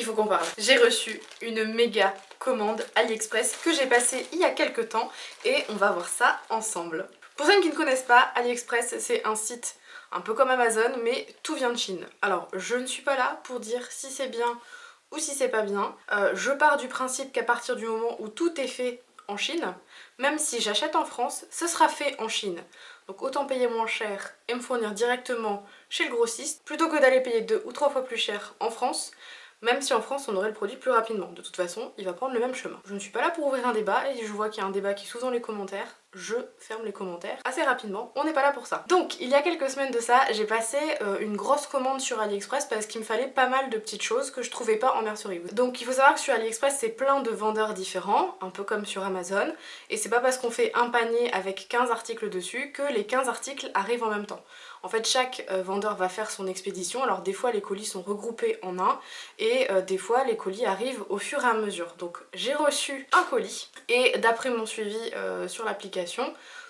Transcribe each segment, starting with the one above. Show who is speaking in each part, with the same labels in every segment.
Speaker 1: il faut qu'on parle. J'ai reçu une méga commande AliExpress que j'ai passée il y a quelques temps et on va voir ça ensemble. Pour ceux qui ne connaissent pas, AliExpress c'est un site un peu comme Amazon mais tout vient de Chine. Alors je ne suis pas là pour dire si c'est bien ou si c'est pas bien. Je pars du principe qu'à partir du moment où tout est fait en Chine, même si j'achète en France, ce sera fait en Chine. Donc autant payer moins cher et me fournir directement chez le grossiste plutôt que d'aller payer 2 ou 3 fois plus cher en France. Même si en France on aurait le produit plus rapidement. De toute façon, il va prendre le même chemin. Je ne suis pas là pour ouvrir un débat et je vois qu'il y a un débat qui s'ouvre dans les commentaires. Je ferme les commentaires assez rapidement, on n'est pas là pour ça. Donc il y a quelques semaines de ça, j'ai passé une grosse commande sur AliExpress parce qu'il me fallait pas mal de petites choses que je trouvais pas en mercerie. Donc il faut savoir que sur AliExpress c'est plein de vendeurs différents, un peu comme sur Amazon, et c'est pas parce qu'on fait un panier avec 15 articles dessus que les 15 articles arrivent en même temps. En fait chaque vendeur va faire son expédition, alors des fois les colis sont regroupés en un et des fois les colis arrivent au fur et à mesure. Donc j'ai reçu un colis et d'après mon suivi sur l'application,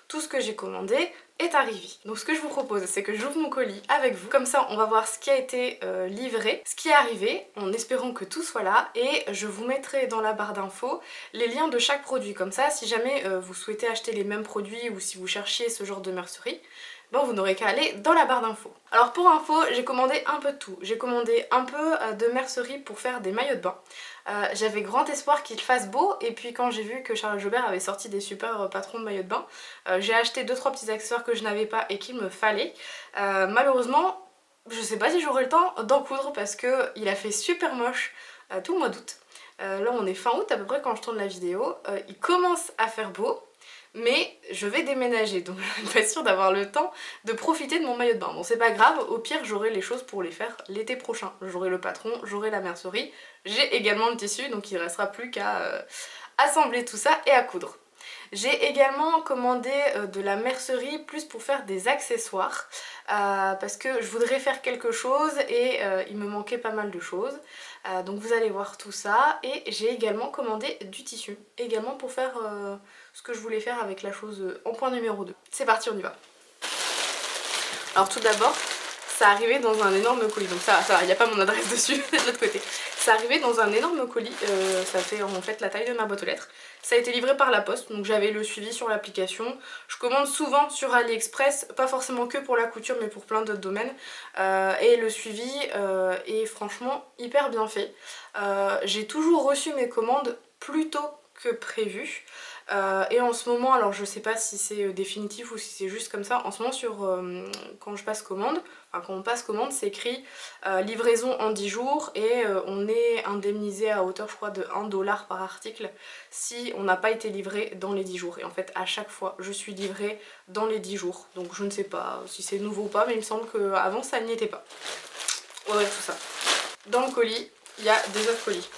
Speaker 1: tout ce que j'ai commandé est arrivé. Donc ce que je vous propose c'est que j'ouvre mon colis avec vous, comme ça on va voir ce qui a été livré, ce qui est arrivé, en espérant que tout soit là, et je vous mettrai dans la barre d'infos les liens de chaque produit, comme ça si jamais vous souhaitez acheter les mêmes produits ou si vous cherchiez ce genre de mercerie, bon, vous n'aurez qu'à aller dans la barre d'infos. Alors pour info, j'ai commandé un peu de tout. J'ai commandé un peu de mercerie pour faire des maillots de bain. J'avais grand espoir qu'il fasse beau, et puis quand j'ai vu que Charlotte Jobert avait sorti des super patrons de maillots de bain, j'ai acheté 2-3 petits accessoires que je n'avais pas et qu'il me fallait. Malheureusement, je sais pas si j'aurai le temps d'en coudre parce qu'il a fait super moche tout le mois d'août. Là on est fin août à peu près quand je tourne la vidéo. Il commence à faire beau, mais je vais déménager, donc je suis pas sûre d'avoir le temps de profiter de mon maillot de bain. Bon, c'est pas grave, au pire j'aurai les choses pour les faire l'été prochain. J'aurai le patron, j'aurai la mercerie, j'ai également le tissu, donc il ne restera plus qu'à assembler tout ça et à coudre. J'ai également commandé de la mercerie plus pour faire des accessoires parce que je voudrais faire quelque chose et il me manquait pas mal de choses. Donc vous allez voir tout ça, et j'ai également commandé du tissu, également pour faire ce que je voulais faire avec la chose en point numéro 2. C'est parti, on y va. Alors tout d'abord, ça arrivait dans un énorme colis, donc ça il n'y a pas mon adresse dessus, de l'autre côté. Ça arrivait dans un énorme colis, ça fait en fait la taille de ma boîte aux lettres. Ça a été livré par la poste, donc j'avais le suivi sur l'application. Je commande souvent sur AliExpress, pas forcément que pour la couture mais pour plein d'autres domaines. Et le suivi est franchement hyper bien fait. J'ai toujours reçu mes commandes plus tôt que prévu. Et en ce moment, alors je sais pas si c'est définitif ou si c'est juste comme ça, en ce moment quand je passe commande, enfin quand on passe commande, c'est écrit livraison en 10 jours et on est indemnisé à hauteur je crois de 1 $ par article si on n'a pas été livré dans les 10 jours. Et en fait à chaque fois je suis livrée dans les 10 jours, donc je ne sais pas si c'est nouveau ou pas, mais il me semble qu'avant ça n'y était pas. Ouais, tout ça. Dans le colis, il y a des autres colis.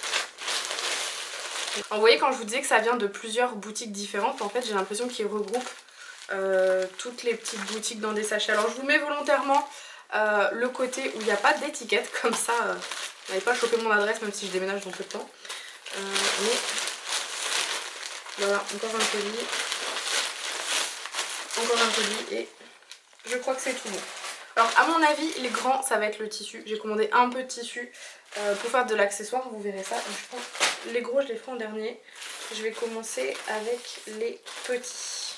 Speaker 1: Vous voyez, quand je vous disais que ça vient de plusieurs boutiques différentes, en fait j'ai l'impression qu'ils regroupent toutes les petites boutiques dans des sachets. Alors je vous mets volontairement le côté où il n'y a pas d'étiquette, comme ça vous n'allez pas choper mon adresse même si je déménage dans peu de temps. Mais voilà, encore un colis, et je crois que c'est tout bon. Alors à mon avis les grands ça va être le tissu, j'ai commandé un peu de tissu pour faire de l'accessoire, vous verrez ça. Donc, je pense les gros je les ferai en dernier. Je vais commencer avec les petits.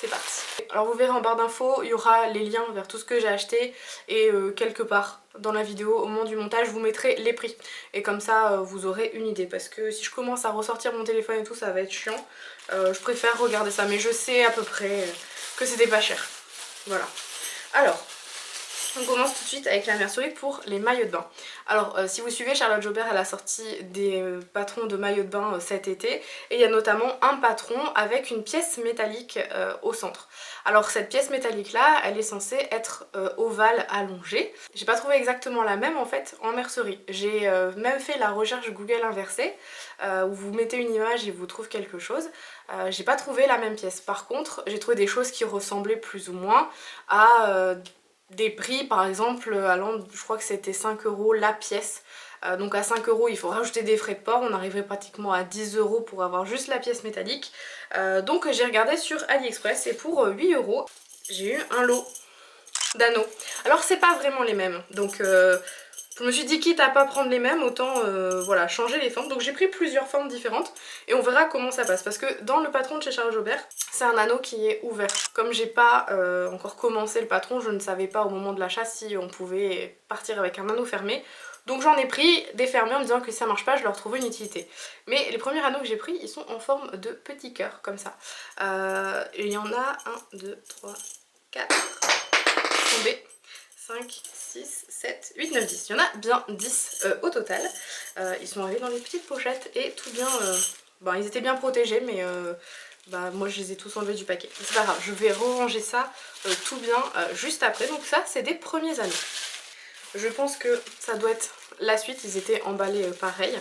Speaker 1: C'est parti. Alors vous verrez en barre d'infos, il y aura les liens vers tout ce que j'ai acheté et quelque part dans la vidéo au moment du montage je vous mettrai les prix. Et comme ça vous aurez une idée, parce que si je commence à ressortir mon téléphone et tout ça va être chiant. Je préfère regarder ça, mais je sais à peu près que c'était pas cher. Voilà. Alors, on commence tout de suite avec la mercerie pour les maillots de bain. Alors si vous suivez Charlotte Jobert, elle a sorti des patrons de maillots de bain cet été, et il y a notamment un patron avec une pièce métallique au centre. Alors cette pièce métallique là, elle est censée être ovale allongée. J'ai pas trouvé exactement la même en fait en mercerie. J'ai même fait la recherche Google inversée, où vous mettez une image et vous trouvez quelque chose. J'ai pas trouvé la même pièce. Par contre j'ai trouvé des choses qui ressemblaient plus ou moins à des prix par exemple allant, je crois que c'était 5 € la pièce. Donc à 5 € il faut rajouter des frais de port, on arriverait pratiquement à 10 € pour avoir juste la pièce métallique. Donc j'ai regardé sur AliExpress et pour 8 € j'ai eu un lot d'anneaux. Alors c'est pas vraiment les mêmes, donc Je me suis dit quitte à pas prendre les mêmes, autant voilà, changer les formes. Donc j'ai pris plusieurs formes différentes et on verra comment ça passe. Parce que dans le patron de chez Charles Jobert, c'est un anneau qui est ouvert. Comme j'ai pas encore commencé le patron, je ne savais pas au moment de l'achat si on pouvait partir avec un anneau fermé. Donc j'en ai pris des fermés en me disant que si ça marche pas, je leur trouve une utilité. Mais les premiers anneaux que j'ai pris, ils sont en forme de petits cœurs, comme ça. Il y en a 1, 2, 3, 4 tombés. 5, 6, 7, 8, 9, 10. Il y en a bien 10 au total. Ils sont arrivés dans des petites pochettes et tout bien... Bon, ils étaient bien protégés, mais bah, moi je les ai tous enlevés du paquet. C'est pas grave, je vais ranger ça tout bien juste après. Donc ça, c'est des premiers anneaux. Je pense que ça doit être la suite. Ils étaient emballés pareil.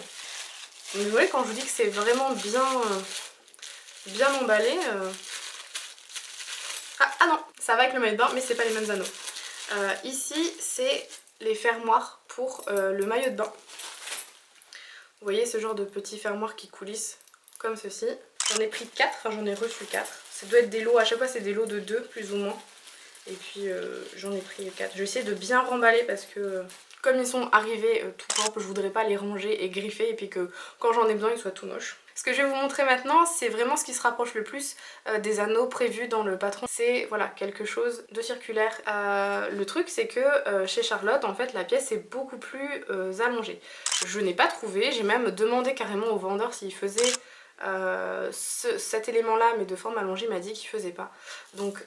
Speaker 1: Donc, vous voyez, quand je vous dis que c'est vraiment bien emballé... Ah non, ça va avec le maillot de bain, mais c'est pas les mêmes anneaux. Ici, c'est les fermoirs pour le maillot de bain. Vous voyez ce genre de petits fermoirs qui coulissent comme ceci. J'en ai pris 4, enfin j'en ai reçu 4. Ça doit être des lots, à chaque fois c'est des lots de 2 plus ou moins. Et puis j'en ai pris 4. Je vais essayer de bien remballer parce que comme ils sont arrivés tout propres, je voudrais pas les ranger et griffer et puis que quand j'en ai besoin ils soient tout moches. Ce que je vais vous montrer maintenant, c'est vraiment ce qui se rapproche le plus des anneaux prévus dans le patron. C'est voilà, quelque chose de circulaire. Le truc c'est que chez Charlotte, en fait, la pièce est beaucoup plus allongée. Je n'ai pas trouvé, j'ai même demandé carrément au vendeur s'il faisait cet élément-là, mais de forme allongée, il m'a dit qu'il faisait pas. Donc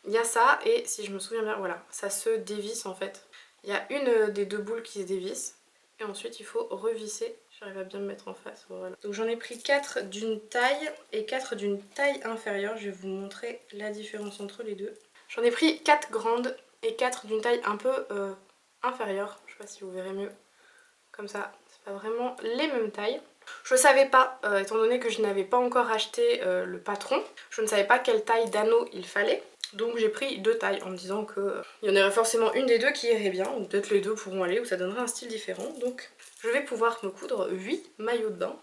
Speaker 1: il y a ça, et si je me souviens bien, voilà, ça se dévisse en fait. Il y a une des deux boules qui se dévisse, et ensuite il faut revisser. J'arrive à bien me mettre en face, voilà. Donc j'en ai pris 4 d'une taille et 4 d'une taille inférieure. Je vais vous montrer la différence entre les deux. J'en ai pris 4 grandes et 4 d'une taille un peu inférieure. Je sais pas si vous verrez mieux. Comme ça, c'est pas vraiment les mêmes tailles. Je savais pas, étant donné que je n'avais pas encore acheté le patron, je ne savais pas quelle taille d'anneau il fallait. Donc j'ai pris 2 tailles en me disant que il y en aurait forcément une des deux qui irait bien, ou peut-être les deux pourront aller, ou ça donnerait un style différent. Donc je vais pouvoir me coudre 8 maillots de bain,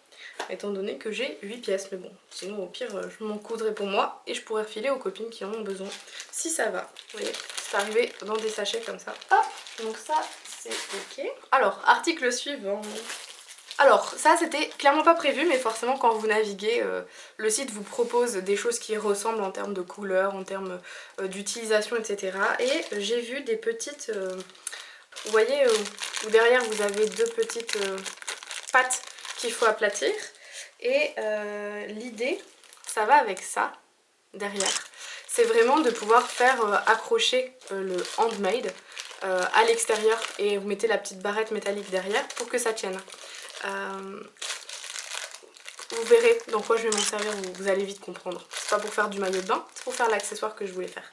Speaker 1: étant donné que j'ai 8 pièces. Mais bon, sinon au pire je m'en coudrai pour moi et je pourrais refiler aux copines qui en ont besoin, si ça va. Vous voyez, c'est arrivé dans des sachets comme ça. Hop, donc ça c'est ok. Alors, article suivant. Alors ça c'était clairement pas prévu, mais forcément quand vous naviguez, le site vous propose des choses qui ressemblent en termes de couleurs, en termes d'utilisation, etc. Et j'ai vu des petites, vous voyez où derrière vous avez 2 petites pattes qu'il faut aplatir. Et l'idée, ça va avec ça, derrière, c'est vraiment de pouvoir faire accrocher le handmade à l'extérieur, et vous mettez la petite barrette métallique derrière pour que ça tienne. Vous verrez dans quoi je vais m'en servir, vous allez vite comprendre. C'est pas pour faire du maillot de bain, c'est pour faire l'accessoire que je voulais faire.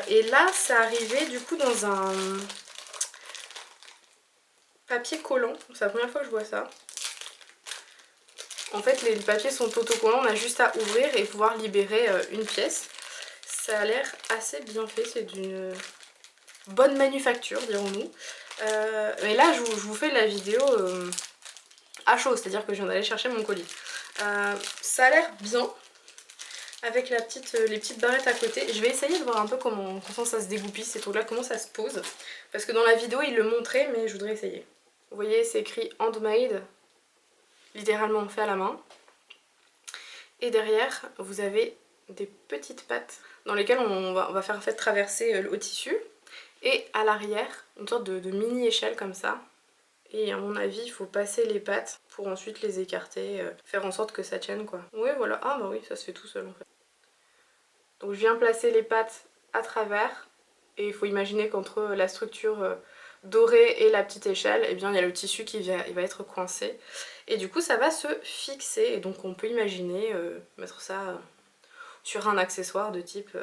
Speaker 1: Et là, c'est arrivé du coup dans un papier collant. C'est la première fois que je vois ça. En fait, les papiers sont autocollants, on a juste à ouvrir et pouvoir libérer une pièce. Ça a l'air assez bien fait, c'est d'une bonne manufacture, dirons-nous. Mais là, je vous fais la vidéo à chaud, c'est-à-dire que je viens d'aller chercher mon colis. Ça a l'air bien, avec les petites barrettes à côté. Je vais essayer de voir un peu comment ça se dégoupille, ces trucs-là, comment ça se pose. Parce que dans la vidéo, il le montrait, mais je voudrais essayer. Vous voyez, c'est écrit handmade, littéralement fait à la main. Et derrière, vous avez des petites pattes dans lesquelles on va faire en fait traverser le tissu. Et à l'arrière, une sorte de mini échelle comme ça. Et à mon avis, il faut passer les pattes pour ensuite les écarter, faire en sorte que ça tienne quoi. Oui, voilà. Ah bah oui, ça se fait tout seul en fait. Donc je viens placer les pattes à travers. Et il faut imaginer qu'entre la structure dorée et la petite échelle, eh bien il y a le tissu qui va être coincé. Et du coup ça va se fixer. Et donc on peut imaginer mettre ça sur un accessoire de type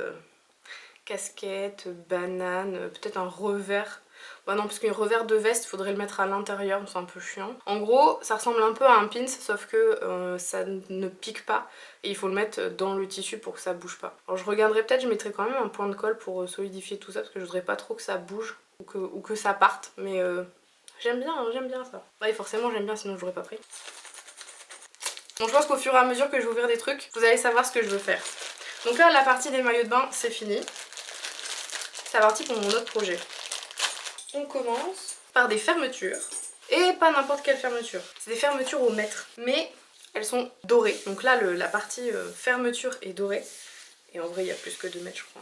Speaker 1: casquette, banane, peut-être un revers. Bah non, parce qu'un revers de veste, il faudrait le mettre à l'intérieur, c'est un peu chiant. En gros, ça ressemble un peu à un pins, sauf que ça ne pique pas. Et il faut le mettre dans le tissu pour que ça bouge pas. Alors je regarderai peut-être, je mettrai quand même un point de colle pour solidifier tout ça, parce que je voudrais pas trop que ça bouge ou que ça parte. Mais j'aime bien ça. Ouais, forcément j'aime bien, sinon je l'aurais pas pris. Donc je pense qu'au fur et à mesure que je vais ouvrir des trucs, vous allez savoir ce que je veux faire. Donc là, la partie des maillots de bain, c'est fini. C'est parti pour mon autre projet. On commence par des fermetures. Et pas n'importe quelle fermeture. C'est des fermetures au mètre. Mais elles sont dorées. Donc là, la partie fermeture est dorée. Et en vrai, il y a plus que 2 mètres, je crois.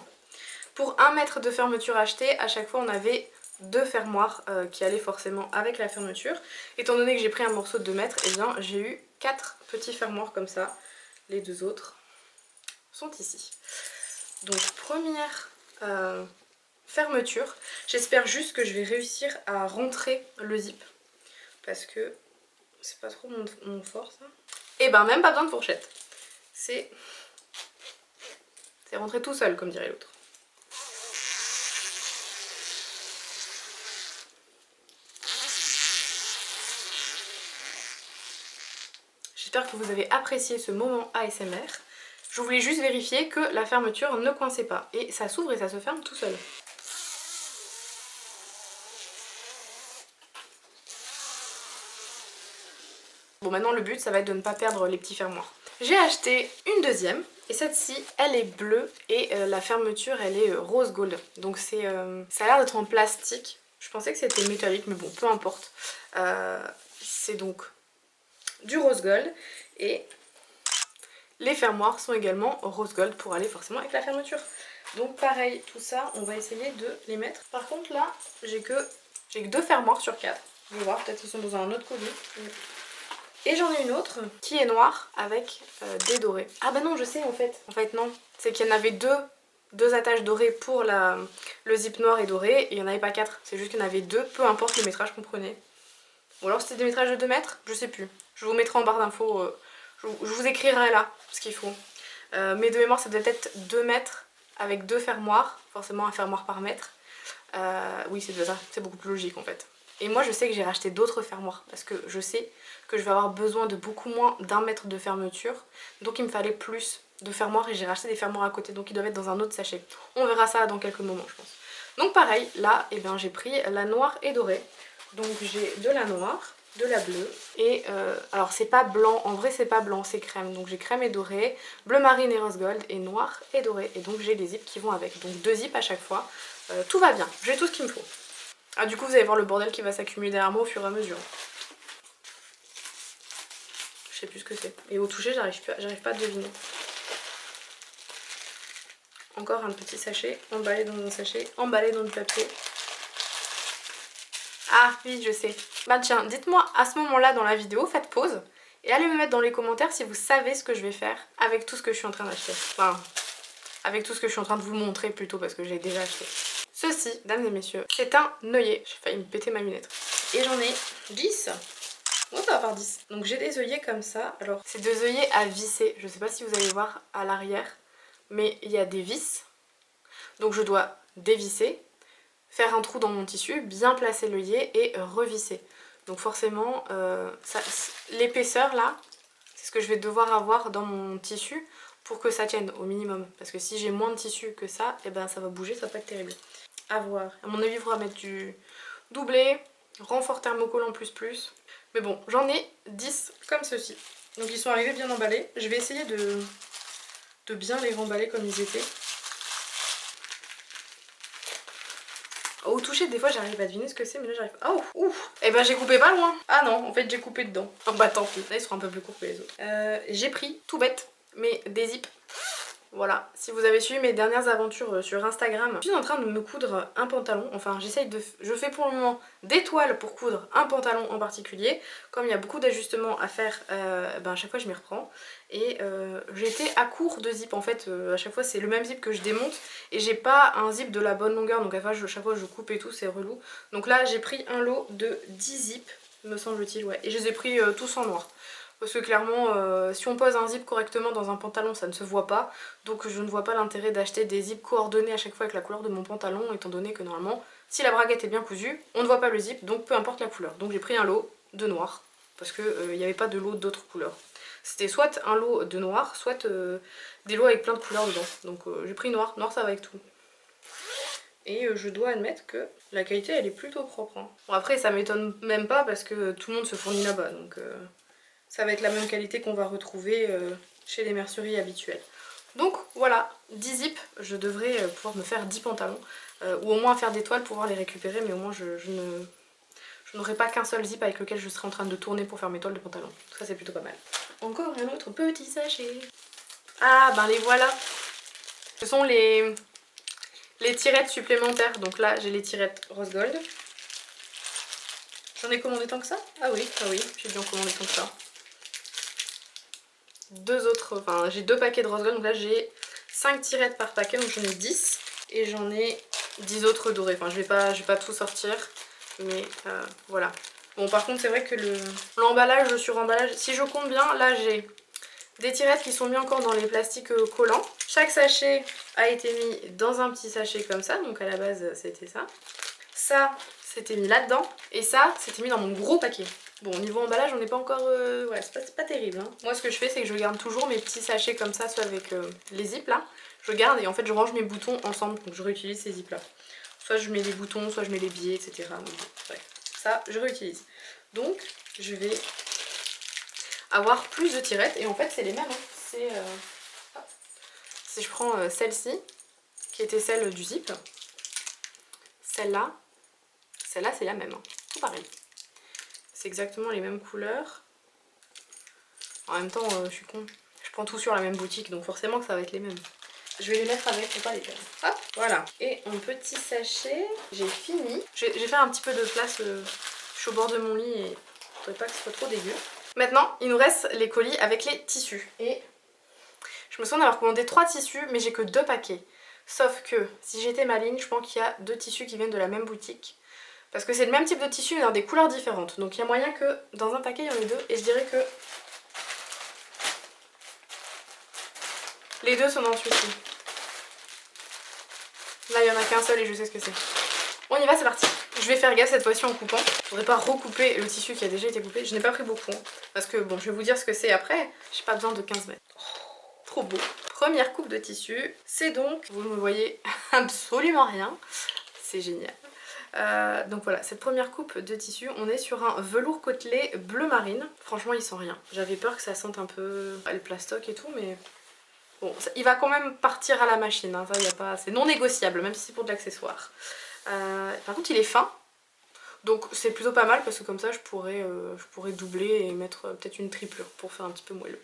Speaker 1: Pour 1 mètre de fermeture achetée, à chaque fois, on avait 2 fermoirs qui allaient forcément avec la fermeture. Étant donné que j'ai pris un morceau de 2 mètres, et bien j'ai eu 4 petits fermoirs comme ça. Les 2 autres sont ici. Donc première fermeture. J'espère juste que je vais réussir à rentrer le zip. Parce que c'est pas trop mon fort ça. Et ben même pas besoin de fourchette. C'est rentré tout seul comme dirait l'autre. J'espère que vous avez apprécié ce moment ASMR. Je voulais juste vérifier que la fermeture ne coinçait pas. Et ça s'ouvre et ça se ferme tout seul. Bon, maintenant le but ça va être de ne pas perdre les petits fermoirs. J'ai acheté une deuxième et cette-ci elle est bleue et la fermeture elle est rose gold. Donc ça a l'air d'être en plastique. Je pensais que c'était métallique mais bon peu importe. C'est donc du rose gold et les fermoirs sont également rose gold pour aller forcément avec la fermeture. Donc pareil, tout ça on va essayer de les mettre. Par contre là j'ai que 2 fermoirs sur 4. Je vais voir, peut-être qu'ils sont dans un autre colis. Et j'en ai une autre qui est noire avec des dorés. Ah bah non je sais en fait. En fait non, c'est qu'il y en avait deux attaches dorées pour le zip noir et doré et il n'y en avait pas 4. C'est juste qu'il y en avait 2, peu importe le métrage qu'on prenait. Ou alors c'était des métrages de 2 mètres, je sais plus. Je vous mettrai en barre d'infos, je vous écrirai là ce qu'il faut. Mais de mémoire ça devait être 2 mètres avec 2 fermoirs, forcément un fermoir par mètre. Oui c'est ça, c'est beaucoup plus logique en fait. Et moi je sais que j'ai racheté d'autres fermoirs parce que je sais que je vais avoir besoin de beaucoup moins d'1 mètre de fermeture. Donc il me fallait plus de fermoirs et j'ai racheté des fermoirs à côté donc ils doivent être dans un autre sachet. On verra ça dans quelques moments je pense. Donc pareil, là eh bien, j'ai pris la noire et dorée. Donc j'ai de la noire, de la bleue et alors c'est pas blanc, en vrai c'est pas blanc, c'est crème. Donc j'ai crème et doré, bleu marine et rose gold et noir et doré. Et donc j'ai les zips qui vont avec. Donc 2 zips à chaque fois. Tout va bien, j'ai tout ce qu'il me faut. Ah du coup vous allez voir le bordel qui va s'accumuler derrière moi au fur et à mesure. Je sais plus ce que c'est. Et au toucher j'arrive pas à deviner. Encore un petit sachet, emballé dans un sachet, emballé dans du papier. Ah oui je sais. Bah tiens, dites-moi à ce moment-là dans la vidéo, faites pause. Et allez me mettre dans les commentaires si vous savez ce que je vais faire avec tout ce que je suis en train d'acheter. Enfin, avec tout ce que je suis en train de vous montrer plutôt parce que j'ai déjà acheté. Ceci, dames et messieurs, c'est un œillet. J'ai failli me péter ma lunette. Et j'en ai 10. Bon, ça va faire 10. Donc j'ai des œillets comme ça. Alors, c'est des œillets à visser. Je sais pas si vous allez voir à l'arrière, mais il y a des vis. Donc je dois dévisser, faire un trou dans mon tissu, bien placer l'œillet et revisser. Donc forcément, l'épaisseur là, c'est ce que je vais devoir avoir dans mon tissu pour que ça tienne au minimum. Parce que si j'ai moins de tissu que ça, et ben ça va bouger, ça va pas être terrible. À voir. À mon avis, il faudra mettre du doublé, renfort thermocollant plus. Mais bon, j'en ai 10 comme ceci. Donc ils sont arrivés bien emballés. Je vais essayer de bien les remballer comme ils étaient. Au toucher, des fois, j'arrive à deviner ce que c'est, mais là, j'arrive pas. Oh, ouf. Et ben, j'ai coupé pas loin. Ah non, en fait, j'ai coupé dedans. Oh bah tant pis. Là, ils seront un peu plus courts que les autres. J'ai pris, tout bête, mais des zips. Voilà, si vous avez suivi mes dernières aventures sur Instagram, je suis en train de me coudre un pantalon. Enfin, je fais pour le moment des toiles pour coudre un pantalon en particulier. Comme il y a beaucoup d'ajustements à faire, ben à chaque fois je m'y reprends. Et j'étais à court de zip en fait, à chaque fois c'est le même zip que je démonte. Et j'ai pas un zip de la bonne longueur, donc à chaque fois je coupe et tout, c'est relou. Donc là j'ai pris un lot de 10 zips, me semble-t-il, ouais. Et je les ai pris tous en noir. Parce que clairement, si on pose un zip correctement dans un pantalon, ça ne se voit pas. Donc je ne vois pas l'intérêt d'acheter des zips coordonnés à chaque fois avec la couleur de mon pantalon, étant donné que normalement, si la braguette est bien cousue, on ne voit pas le zip, donc peu importe la couleur. Donc j'ai pris un lot de noir, parce qu'il n'y avait pas de lot d'autres couleurs. C'était soit un lot de noir, soit des lots avec plein de couleurs dedans. Donc j'ai pris noir, noir ça va avec tout. Et je dois admettre que la qualité elle est plutôt propre. Hein. Bon après ça m'étonne même pas parce que tout le monde se fournit là-bas, donc... ça va être la même qualité qu'on va retrouver chez les merceries habituelles. Donc voilà, 10 zips, je devrais pouvoir me faire 10 pantalons. Ou au moins faire des toiles pour pouvoir les récupérer, mais au moins je je n'aurai pas qu'un seul zip avec lequel je serai en train de tourner pour faire mes toiles de pantalon. Ça c'est plutôt pas mal. Encore un autre petit sachet. Ah ben les voilà. Ce sont les tirettes supplémentaires. Donc là j'ai les tirettes rose gold. J'en ai commandé tant que ça? Ah oui, j'ai dû en commander tant que ça. J'ai 2 paquets de rose gold, donc là j'ai 5 tirettes par paquet, donc j'en ai 10. Et j'en ai 10 autres dorés. Enfin je vais pas tout sortir, mais voilà. Bon par contre c'est vrai que l'emballage, le suremballage, si je compte bien, là j'ai des tirettes qui sont mis encore dans les plastiques collants. Chaque sachet a été mis dans un petit sachet comme ça, donc à la base c'était ça. Ça c'était mis là-dedans et ça c'était mis dans mon gros paquet. Bon niveau emballage on n'est pas encore... ouais c'est pas terrible hein. Moi ce que je fais c'est que je garde toujours mes petits sachets comme ça, soit avec les zips là. Je garde et en fait je range mes boutons ensemble, donc je réutilise ces zips là. Soit je mets les boutons, soit je mets les billets, etc. Donc, bref, ça je réutilise. Donc je vais avoir plus de tirettes et en fait c'est les mêmes. Hein. Si je prends celle-ci, qui était celle du zip, celle-là c'est la même. Hein. Tout pareil. C'est exactement les mêmes couleurs. En même temps, je suis con. Je prends tout sur la même boutique, donc forcément que ça va être les mêmes. Je vais les mettre avec pour pas les perdre. Hop, voilà. Et en petit sachet, j'ai fini. J'ai fait un petit peu de place. Je suis au bord de mon lit et je ne voudrais pas que ce soit trop dégueu. Maintenant, il nous reste les colis avec les tissus. Et je me souviens d'avoir commandé 3 tissus, mais j'ai que 2 paquets. Sauf que, si j'étais maligne, je pense qu'il y a 2 tissus qui viennent de la même boutique. Parce que c'est le même type de tissu mais dans des couleurs différentes. Donc il y a moyen que dans un paquet il y en ait 2. Et je dirais que les 2 sont dans celui-ci. Là il n'y en a qu'un seul et je sais ce que c'est. On y va, c'est parti. Je vais faire gaffe cette fois-ci en coupant. Je voudrais pas recouper le tissu qui a déjà été coupé. Je n'ai pas pris beaucoup. Hein, parce que bon, je vais vous dire ce que c'est après. J'ai pas besoin de 15 mètres. Oh, trop beau. Première coupe de tissu. C'est donc, vous ne me voyez absolument rien. C'est génial. Donc voilà, cette première coupe de tissu, on est sur un velours côtelé bleu marine. Franchement, il sent rien. J'avais peur que ça sente un peu le plastoc et tout, mais bon, ça, il va quand même partir à la machine. Hein. Ça, y a pas, c'est non négociable, même si c'est pour de l'accessoire. Par contre, il est fin. Donc c'est plutôt pas mal parce que comme ça je pourrais doubler et mettre peut-être une triplure pour faire un petit peu moelleux.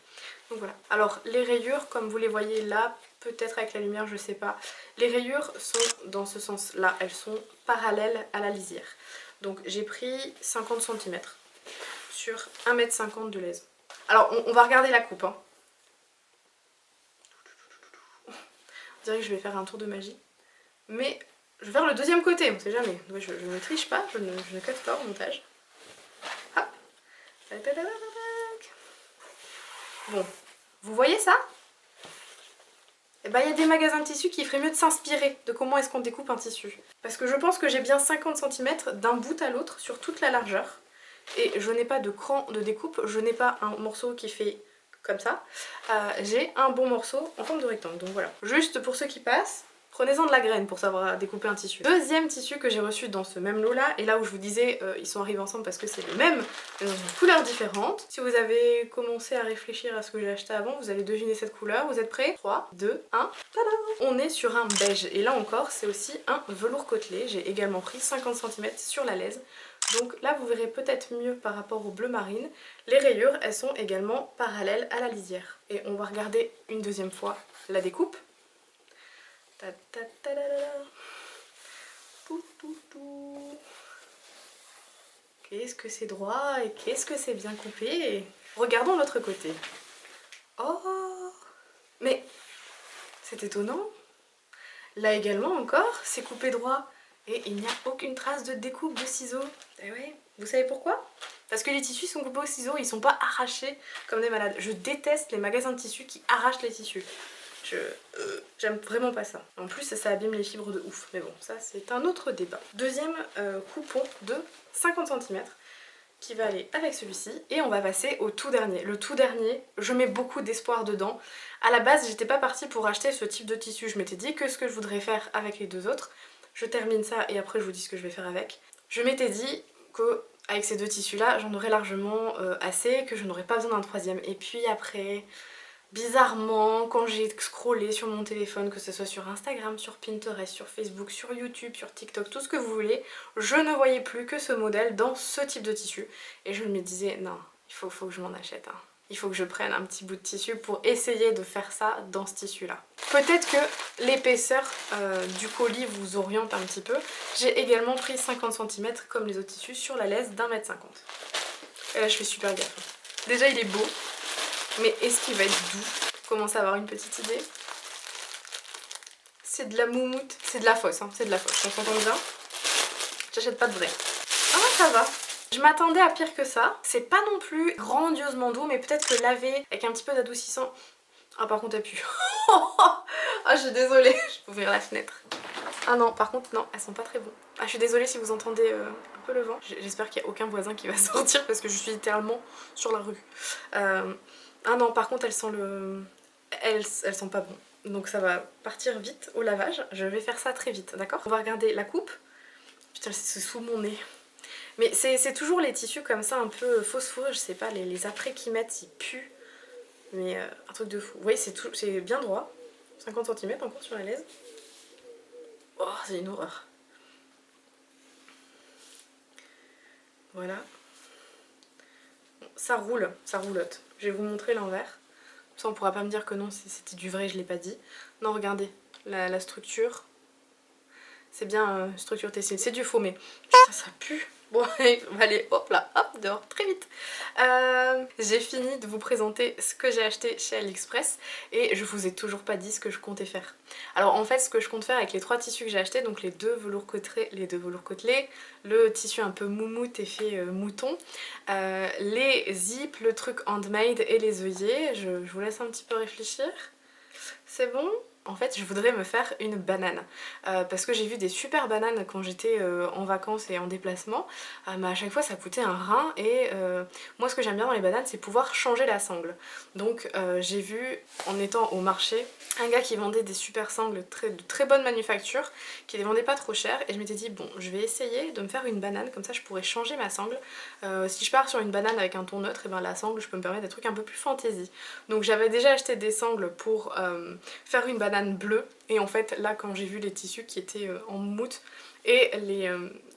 Speaker 1: Donc voilà. Alors les rayures, comme vous les voyez là, peut-être avec la lumière, je sais pas. Les rayures sont dans ce sens là, elles sont parallèles à la lisière. Donc j'ai pris 50 cm sur 1,50 m de lèse. Alors on va regarder la coupe. Hein. On dirait que je vais faire un tour de magie. Mais je vais faire le deuxième côté, on sait jamais. Je ne triche pas, je ne cote pas au montage. Hop. Bon, vous voyez ça? Eh ben, il y a des magasins de tissus qui feraient mieux de s'inspirer de comment est-ce qu'on découpe un tissu. Parce que je pense que j'ai bien 50 cm d'un bout à l'autre sur toute la largeur. Et je n'ai pas de cran de découpe, je n'ai pas un morceau qui fait comme ça. J'ai un bon morceau en forme de rectangle, donc voilà. Juste pour ceux qui passent, prenez-en de la graine pour savoir découper un tissu. Deuxième tissu que j'ai reçu dans ce même lot là, et là où je vous disais ils sont arrivés ensemble parce que c'est le même, mais dans une couleur différente. Si vous avez commencé à réfléchir à ce que j'ai acheté avant, vous allez deviner cette couleur. Vous êtes prêts? 3, 2, 1, tada! On est sur un beige, et là encore c'est aussi un velours côtelé. J'ai également pris 50 cm sur la lèse. Donc là vous verrez peut-être mieux par rapport au bleu marine. Les rayures elles sont également parallèles à la lisière. Et on va regarder une deuxième fois la découpe. Qu'est-ce que c'est droit et qu'est-ce que c'est bien coupé. Regardons l'autre côté. Oh, mais c'est étonnant. Là également encore, c'est coupé droit et il n'y a aucune trace de découpe de ciseaux. Et ouais, vous savez pourquoi? Parce que les tissus sont coupés au ciseau, ils sont pas arrachés comme des malades. Je déteste les magasins de tissus qui arrachent les tissus. J'aime vraiment pas ça. En plus ça abîme les fibres de ouf. Mais bon, ça c'est un autre débat. Deuxième coupon de 50 cm qui va aller avec celui-ci. Et on va passer au tout dernier. Le tout dernier, je mets beaucoup d'espoir dedans. À la base j'étais pas partie pour acheter ce type de tissu. Je m'étais dit que ce que je voudrais faire avec les deux autres. Je termine ça et après je vous dis ce que je vais faire avec. Je m'étais dit que avec ces deux tissus là j'en aurais largement assez, que je n'aurais pas besoin d'un troisième. Et puis après... bizarrement, quand j'ai scrollé sur mon téléphone, que ce soit sur Instagram, sur Pinterest, sur Facebook, sur YouTube, sur TikTok, tout ce que vous voulez, je ne voyais plus que ce modèle dans ce type de tissu. Et je me disais, non, il faut que je m'en achète un. Il faut que je prenne un petit bout de tissu pour essayer de faire ça dans ce tissu là. Peut-être que l'épaisseur du colis vous oriente un petit peu. J'ai également pris 50 cm comme les autres tissus sur la laisse d'1,50 m. Et là je fais super gaffe. Déjà il est beau, mais est-ce qu'il va être doux? Je commence à avoir une petite idée. C'est de la moumoute, c'est de la fausse, hein. C'est de la fausse, on s'entend bien. J'achète pas de vrai. Ah ça va. Je m'attendais à pire que ça. C'est pas non plus grandiosement doux, mais peut-être que laver avec un petit peu d'adoucissant... Ah par contre elle pue. Ah je suis désolée, je peux ouvrir la fenêtre. Ah non, par contre non, elles sont pas très bonnes. Ah je suis désolée si vous entendez un peu le vent. J'espère qu'il n'y a aucun voisin qui va sortir parce que je suis littéralement sur la rue. Ah non, par contre elles sentent elles sont pas bonnes. Donc ça va partir vite au lavage. Je vais faire ça très vite, d'accord? On va regarder la coupe. Putain c'est sous mon nez. Mais c'est toujours les tissus comme ça un peu fausse fourrure, je sais pas, les apprêts qu'ils mettent ils puent. Mais un truc de fou. Vous voyez c'est bien droit. 50 cm encore sur la laisse. Oh c'est une horreur. Voilà. Bon, ça roule, ça roulotte. Je vais vous montrer l'envers. Ça on pourra pas me dire que non c'était du vrai, je l'ai pas dit. Non regardez, la structure. C'est bien structure tessine, c'est du faux mais putain ça pue. Bon on va aller hop là, hop dehors très vite. J'ai fini de vous présenter ce que j'ai acheté chez AliExpress et je vous ai toujours pas dit ce que je comptais faire. Alors en fait ce que je compte faire avec les 3 tissus que j'ai achetés, donc les deux velours côtelés, le tissu un peu moumoute effet mouton, les zips, le truc handmade et les œillets, je vous laisse un petit peu réfléchir. C'est bon ? En fait je voudrais me faire une banane parce que j'ai vu des super bananes quand j'étais en vacances et en déplacement mais à chaque fois ça coûtait un rein et moi ce que j'aime bien dans les bananes c'est pouvoir changer la sangle. Donc j'ai vu en étant au marché un gars qui vendait des super sangles de très bonne manufacture, qui les vendait pas trop cher et je m'étais dit bon je vais essayer de me faire une banane, comme ça je pourrais changer ma sangle. Si je pars sur une banane avec un ton neutre, et ben la sangle je peux me permettre des trucs un peu plus fantaisie. Donc j'avais déjà acheté des sangles pour faire une banane bleue et en fait là quand j'ai vu les tissus qui étaient en moumoute et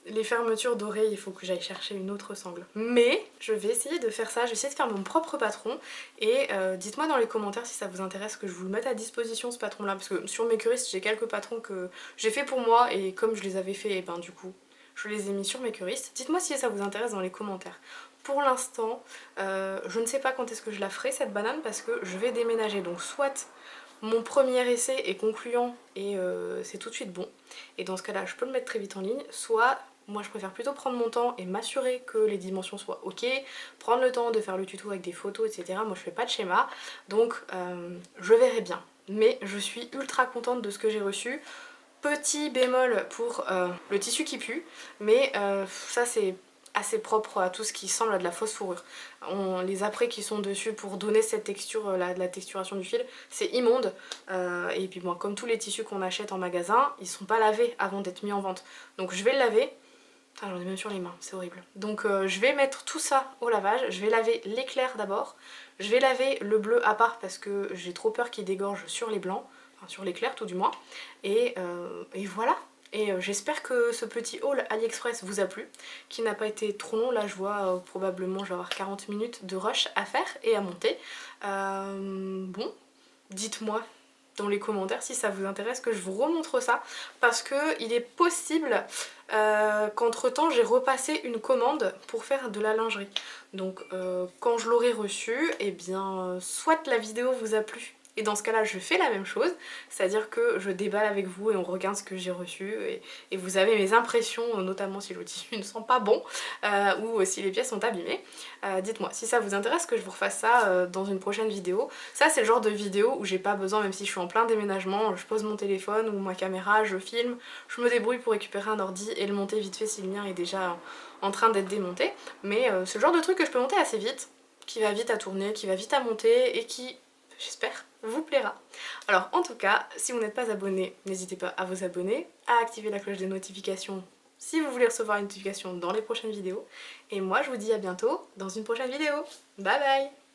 Speaker 1: les fermetures d'oreilles, il faut que j'aille chercher une autre sangle. Mais je vais essayer de faire ça, je vais essayer de faire mon propre patron et dites-moi dans les commentaires si ça vous intéresse que je vous le mette à disposition ce patron là, parce que sur Makerist j'ai quelques patrons que j'ai fait pour moi et comme je les avais fait et ben du coup je les ai mis sur Makerist. Dites-moi si ça vous intéresse dans les commentaires. Pour l'instant je ne sais pas quand est-ce que je la ferai cette banane parce que je vais déménager, donc soit mon premier essai est concluant et c'est tout de suite bon et dans ce cas là je peux le mettre très vite en ligne, soit moi je préfère plutôt prendre mon temps et m'assurer que les dimensions soient ok, prendre le temps de faire le tuto avec des photos etc. Moi je fais pas de schéma donc je verrai bien, mais je suis ultra contente de ce que j'ai reçu. Petit bémol pour le tissu qui pue, mais ça c'est assez propre à tout ce qui semble à de la fausse fourrure. Les apprêts qui sont dessus pour donner cette texture, la texturation du fil, c'est immonde. Et puis bon, comme tous les tissus qu'on achète en magasin, ils sont pas lavés avant d'être mis en vente. Donc je vais le laver. Ah, j'en ai même sur les mains, c'est horrible. Donc je vais mettre tout ça au lavage. Je vais laver l'éclair d'abord. Je vais laver le bleu à part parce que j'ai trop peur qu'il dégorge sur les blancs. Enfin sur l'éclair tout du moins. Et voilà. Et j'espère que ce petit haul AliExpress vous a plu, qui n'a pas été trop long. Là je vois probablement je vais avoir 40 minutes de rush à faire et à monter. Bon, dites-moi dans les commentaires si ça vous intéresse que je vous remontre ça, parce que il est possible qu'entre temps j'ai repassé une commande pour faire de la lingerie. Donc quand je l'aurai reçue, et bien soit la vidéo vous a plu, et dans ce cas là je fais la même chose, c'est à dire que je déballe avec vous et on regarde ce que j'ai reçu et vous avez mes impressions, notamment si le tissu ne sent pas bon ou si les pièces sont abîmées. Dites-moi si ça vous intéresse que je vous refasse ça dans une prochaine vidéo. Ça c'est le genre de vidéo où j'ai pas besoin, même si je suis en plein déménagement, je pose mon téléphone ou ma caméra, je filme, je me débrouille pour récupérer un ordi et le monter vite fait si le mien est déjà en train d'être démonté. Mais c'est le genre de truc que je peux monter assez vite, qui va vite à tourner, qui va vite à monter et qui, j'espère, vous plaira. Alors en tout cas, si vous n'êtes pas abonné, n'hésitez pas à vous abonner, à activer la cloche des notifications si vous voulez recevoir une notification dans les prochaines vidéos. Et moi je vous dis à bientôt dans une prochaine vidéo. Bye bye!